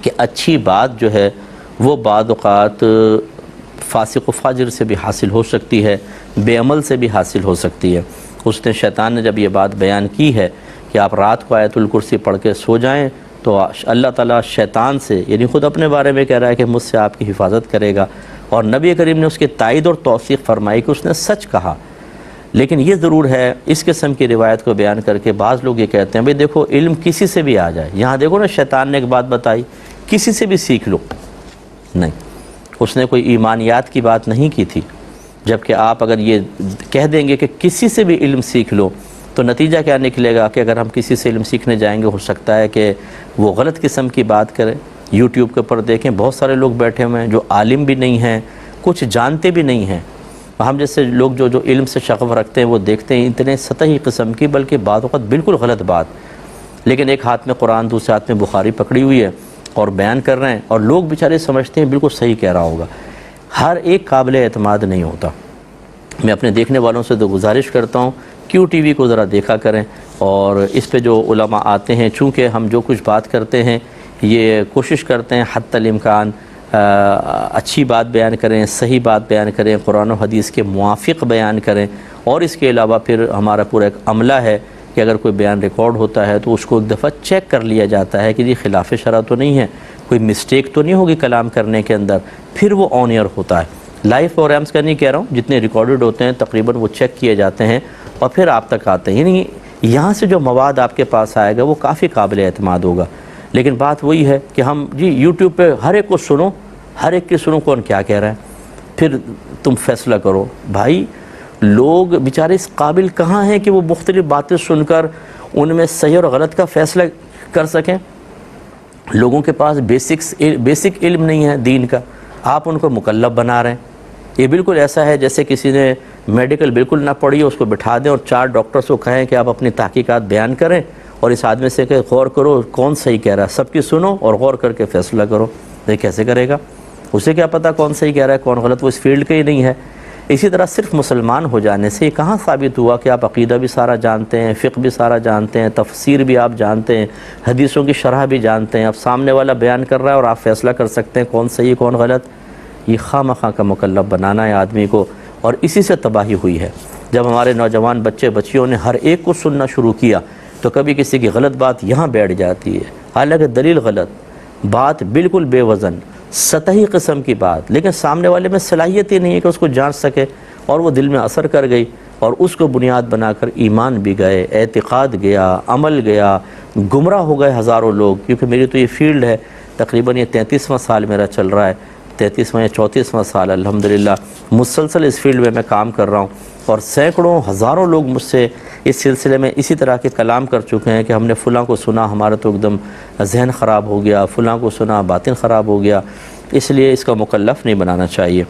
کہ اچھی بات جو ہے وہ بعض اوقات فاسق و فاجر سے بھی حاصل ہو سکتی ہے، بے عمل سے بھی حاصل ہو سکتی ہے۔ اس نے شیطان نے جب یہ بات بیان کی ہے کہ آپ رات کو آیت الکرسی پڑھ کے سو جائیں تو اللہ تعالیٰ شیطان سے، یعنی خود اپنے بارے میں کہہ رہا ہے کہ مجھ سے آپ کی حفاظت کرے گا، اور نبی کریم نے اس کی تائید اور توثیق فرمائی کہ اس نے سچ کہا۔ لیکن یہ ضرور ہے اس قسم کی روایت کو بیان کر کے بعض لوگ یہ کہتے ہیں بھئی دیکھو علم کسی سے بھی آ جائے، یہاں دیکھو نا شیطان نے ایک بات بتائی، کسی سے بھی سیکھ لو، نہیں، اس نے کوئی ایمانیات کی بات نہیں کی تھی۔ جبکہ آپ اگر یہ کہہ دیں گے کہ کسی سے بھی علم سیکھ لو تو نتیجہ کیا نکلے گا کہ اگر ہم کسی سے علم سیکھنے جائیں گے ہو سکتا ہے کہ وہ غلط قسم کی بات کریں۔ یوٹیوب کے اوپر دیکھیں بہت سارے لوگ بیٹھے ہوئے ہیں جو عالم بھی نہیں ہیں، کچھ جانتے بھی نہیں ہیں۔ ہم جیسے لوگ جو علم سے شغف رکھتے ہیں وہ دیکھتے ہیں اتنے سطحی قسم کی، بلکہ بعض اوقات بالکل غلط بات، لیکن ایک ہاتھ میں قرآن دوسرے ہاتھ میں بخاری پکڑی ہوئی ہے اور بیان کر رہے ہیں، اور لوگ بیچارے سمجھتے ہیں بالکل صحیح کہہ رہا ہوگا۔ ہر ایک قابل اعتماد نہیں ہوتا۔ میں اپنے دیکھنے والوں سے تو گزارش کرتا ہوں کیو ٹی وی کو ذرا دیکھا کریں، اور اس پہ جو علماء آتے ہیں، چونکہ ہم جو کچھ بات کرتے ہیں یہ کوشش کرتے ہیں حتی الامکان اچھی بات بیان کریں، صحیح بات بیان کریں، قرآن و حدیث کے موافق بیان کریں، اور اس کے علاوہ پھر ہمارا پورا ایک عملہ ہے کہ اگر کوئی بیان ریکارڈ ہوتا ہے تو اس کو ایک دفعہ چیک کر لیا جاتا ہے کہ یہ خلاف شرع تو نہیں ہے، کوئی مسٹیک تو نہیں ہوگی کلام کرنے کے اندر، پھر وہ آن ایئر ہوتا ہے۔ لائیو پروگرامز کا نہیں کہہ رہا ہوں، جتنے ریکارڈڈ ہوتے ہیں تقریباً وہ چیک کیے جاتے ہیں اور پھر آپ تک آتے ہیں، یعنی یہاں سے جو مواد آپ کے پاس آئے گا وہ کافی قابل اعتماد ہوگا۔ لیکن بات وہی ہے کہ ہم یوٹیوب پہ ہر ایک کو سنو، ہر ایک کی سنو کون کیا کہہ رہا ہے، پھر تم فیصلہ کرو۔ بھائی لوگ بیچارے اس قابل کہاں ہیں کہ وہ مختلف باتیں سن کر ان میں صحیح اور غلط کا فیصلہ کر سکیں؟ لوگوں کے پاس بیسک علم نہیں ہے دین کا، آپ ان کو مکلف بنا رہے ہیں۔ یہ بالکل ایسا ہے جیسے کسی نے میڈیکل بالکل نہ پڑھی ہو، اس کو بٹھا دیں اور 4 ڈاکٹرز کو کہیں کہ آپ اپنی تحقیقات بیان کریں اور اس آدمی سے کہ غور کرو کون صحیح کہہ رہا ہے، سب کی سنو اور غور کر کے فیصلہ کرو۔ یہ کیسے کرے گا؟ اسے کیا پتہ کون صحیح کہہ رہا ہے کون غلط، وہ اس فیلڈ کا ہی نہیں ہے۔ اسی طرح صرف مسلمان ہو جانے سے یہ کہاں ثابت ہوا کہ آپ عقیدہ بھی سارا جانتے ہیں، فقہ بھی سارا جانتے ہیں، تفسیر بھی آپ جانتے ہیں، حدیثوں کی شرح بھی جانتے ہیں۔ اب سامنے والا بیان کر رہا ہے اور آپ فیصلہ کر سکتے ہیں کون صحیح کون غلط؟ یہ خواہ مخواہ کا مکلف بنانا ہے آدمی کو، اور اسی سے تباہی ہوئی ہے۔ جب ہمارے نوجوان بچے بچیوں نے ہر ایک کو سننا شروع کیا تو کبھی کسی کی غلط بات یہاں بیٹھ جاتی ہے، حالانکہ دلیل غلط، بات بالکل بے وزن، سطحی قسم کی بات، لیکن سامنے والے میں صلاحیت ہی نہیں ہے کہ اس کو جان سکے، اور وہ دل میں اثر کر گئی اور اس کو بنیاد بنا کر ایمان بھی گئے، اعتقاد گیا، عمل گیا، گمراہ ہو گئے ہزاروں لوگ۔ کیونکہ میری تو یہ فیلڈ ہے، تقریباً یہ 33واں سال میرا چل رہا ہے، 33واں یا 34واں سال الحمدللہ مسلسل اس فیلڈ میں میں کام کر رہا ہوں، اور سینکڑوں ہزاروں لوگ مجھ سے اس سلسلے میں اسی طرح کے کلام کر چکے ہیں کہ ہم نے فلاں کو سنا ہمارا تو ایک دم ذہن خراب ہو گیا، فلاں کو سنا باطن خراب ہو گیا۔ اس لیے اس کا مکلف نہیں بنانا چاہیے۔